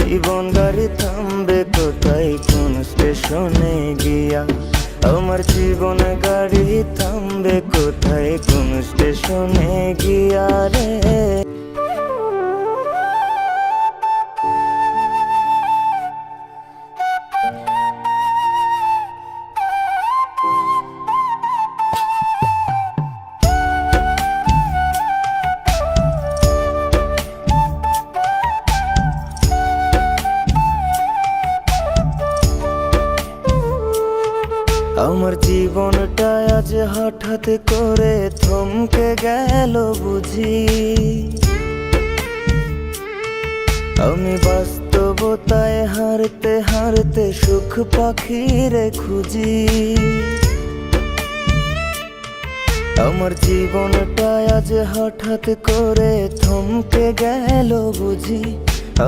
জীবন গাড়ি থামবে কোথায় কোন স্টেশনে গিয়া। আমার জীবন গাড়ি থামবে কোথায় কোন স্টেশনে গিয়া রে। আমার জীবনটা আজ হঠাৎ করে থমকে গেল বুঝি। আমি বাস্তবতায় হারতে হারতে সুখ পাখিরে খুঁজি। আমার জীবনটা আজ হঠাৎ করে থমকে গেল বুঝি।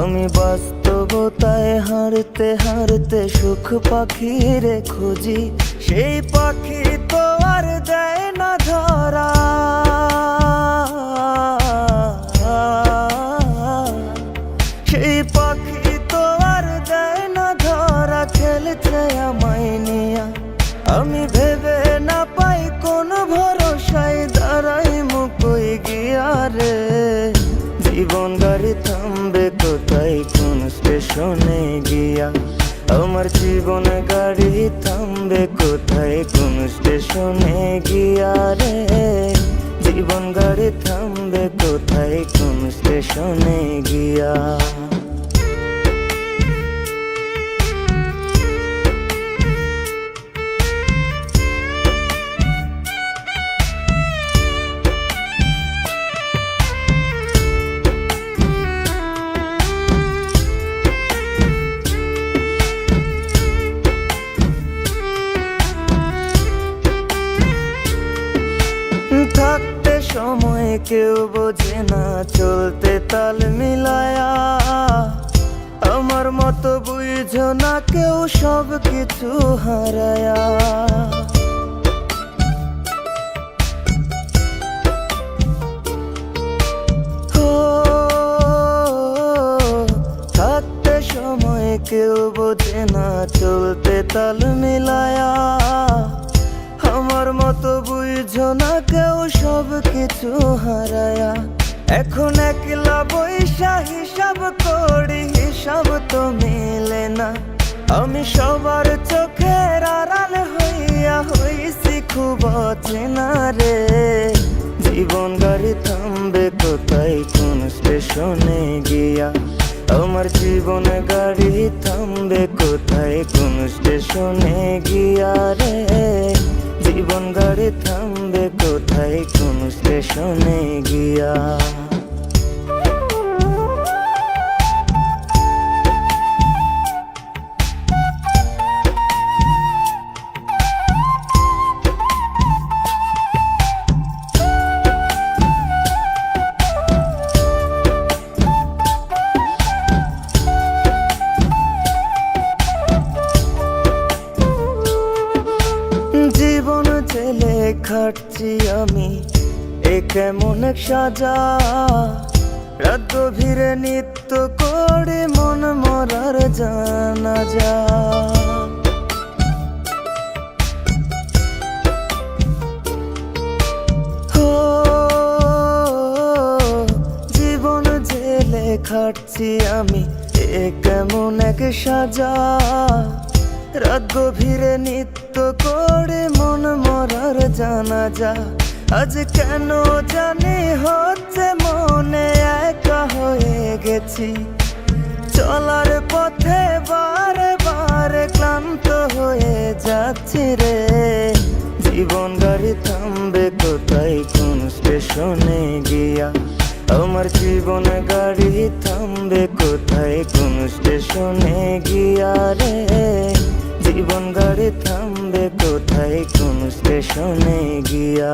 আমি বাস্তবতায় হারতে হারতে সুখ পাখিরে খুঁজি। সেই পাখি তো আর দেয় না ধরা, সেই পাখি তো আর দেয় না ধরা। খেলছে আমায় নিয়া, আমি ভেবে না পাই কোন ভরসায় দাঁড়াই মুকই গিয়া রে। জীবন গাড়ি থামবে কোথায় কোন স্টেশনে গিয়া। আমার জীবন গাড়ি থামবে কোথায় কোন স্টেশনে গিয়া রে। জীবন গাড়ি থামবে কোথায় কোন স্টেশনে গিয়া। থাকতে সময় কেউ বোঝে না, চলতে তাল মিলায়া। আমার মতো বুঝো না কেউ সব কিছু হারায়া। থাকতে সময় কেউ বোঝে না, চলতে তাল মিলায়া। আমার মতো বুঝো না কেউ সব কিছু হারায়া। এখন একলা বৈশা হিসাব করি, হিসাব তো মেলে না। আমি সবার চোখের আড়াল হইয়া হইছি খুব অচেনা রে। জীবন গাড়ি থামবে কোথায় কোন স্টেশনে গিয়া। আমার জীবন গাড়ি থামবে কোথায় কোন স্টেশনে গিয়া রে। জীবন গাড়ি থামবে কোথায় কোন স্টেশনে গিয়া। জীবন জেলে খাটছি আমি, এ কেমন এক সাজা। রাত গভীরে নিত্য করে মন মরার জানাজা। জীবন জেলে খাটছি আমি, এ কেমন এক সাজা। রাত গভীরে নিত্য করে মন মরার জানাজা। আজ কেন জানি হচ্ছে মনে একা হয়ে গেছি। চলার পথে বারে বারে ক্লান্ত হয়ে যাচ্ছি রে। জীবন গাড়ি থামবে কোথায় কোন স্টেশনে গিয়া। আমার জীবন গাড়ি থামবে কোথায় কোন স্টেশনে গিয়া রে। জীবন গাড়ি থামবে কোথায় কোন স্টেশনে গিয়া।